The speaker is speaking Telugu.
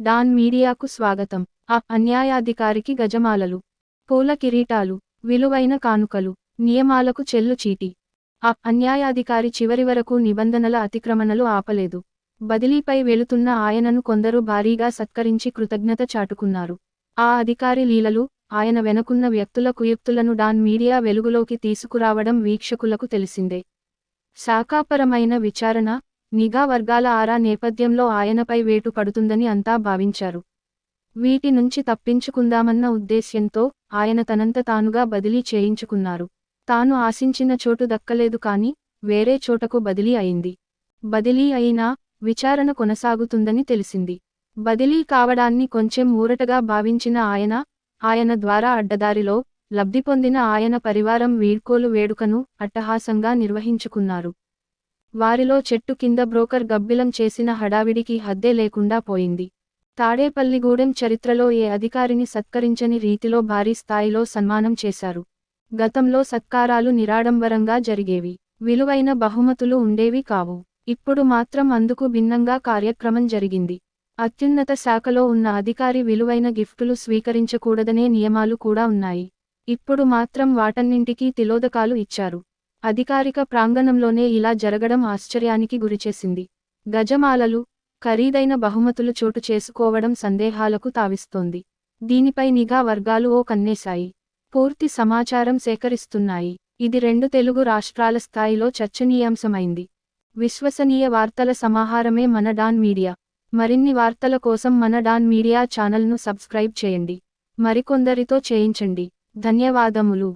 డాన్ మీడియాకు స్వాగతం. అన్యాయాధికారికి గజమాలలు, పూల కిరీటాలు, విలువైన కానుకలు, నియమాలకు చెల్లు చీటి. అన్యాయాధికారి చివరి వరకు నిబంధనల అతిక్రమణలు ఆపలేదు. బదిలీపై వెళుతున్న ఆయనను కొందరు భారీగా సత్కరించి కృతజ్ఞత చాటుకున్నారు. ఆ అధికారి లీలలు, ఆయన వెనకున్న వ్యక్తుల కుయుక్తులను డాన్ మీడియా వెలుగులోకి తీసుకురావడం వీక్షకులకు తెలిసిందే. శాఖాపరమైన విచారణ, నిఘా వర్గాల ఆరా నేపథ్యంలో ఆయనపై వేటు పడుతుందని అంతా భావించారు. వీటి నుంచి తప్పించుకుందామన్న ఉద్దేశ్యంతో ఆయన తనంత తానుగా బదిలీ చేయించుకున్నారు. తాను ఆశించిన చోటు దక్కలేదు కానీ వేరే చోటకు బదిలీ అయింది. బదిలీ అయినా విచారణ కొనసాగుతుందని తెలిసింది. బదిలీ కావడాన్ని కొంచెం ఊరటగా భావించిన ఆయన ద్వారా అడ్డదారిలో లబ్ధి పొందిన ఆయన పరివారం వీడ్కోలు వేడుకను అట్టహాసంగా నిర్వహించుకున్నారు. వారిలో చెట్టు కింద బ్రోకర్ గబ్బిలం చేసిన హడావిడికి హద్దే లేకుండా పోయింది. తాడేపల్లిగూడెం చరిత్రలో ఏ అధికారిని సత్కరించని రీతిలో భారీ స్థాయిలో సన్మానం చేశారు. గతంలో సత్కారాలు నిరాడంబరంగా జరిగేవి, విలువైన బహుమతులు ఉండేవి కావు. ఇప్పుడు మాత్రం అందుకు భిన్నంగా కార్యక్రమం జరిగింది. అత్యున్నత శాఖలో ఉన్న అధికారి విలువైన గిఫ్టులు స్వీకరించకూడదనే నియమాలు కూడా ఉన్నాయి. ఇప్పుడు మాత్రం వాటన్నింటికీ తిలోదకాలు ఇచ్చారు. అధికారిక ప్రాంగణంలోనే ఇలా జరగడం ఆశ్చర్యానికి గురిచేసింది. గజమాలలు, ఖరీదైన బహుమతులు చోటు చేసుకోవడం సందేహాలకు తావిస్తోంది. దీనిపై నిఘా వర్గాలు ఓ కన్నేశాయి. పూర్తి సమాచారం సేకరిస్తున్నాయి. ఇది 2 తెలుగు రాష్ట్రాల స్థాయిలో చర్చనీయాంశమైంది. విశ్వసనీయ వార్తల సమాహారమే మన డాన్ మీడియా. మరిన్ని వార్తల కోసం మన డాన్ మీడియా ఛానల్ను సబ్స్క్రైబ్ చేయండి. మరికొందరితో చేయించండి. ధన్యవాదములు.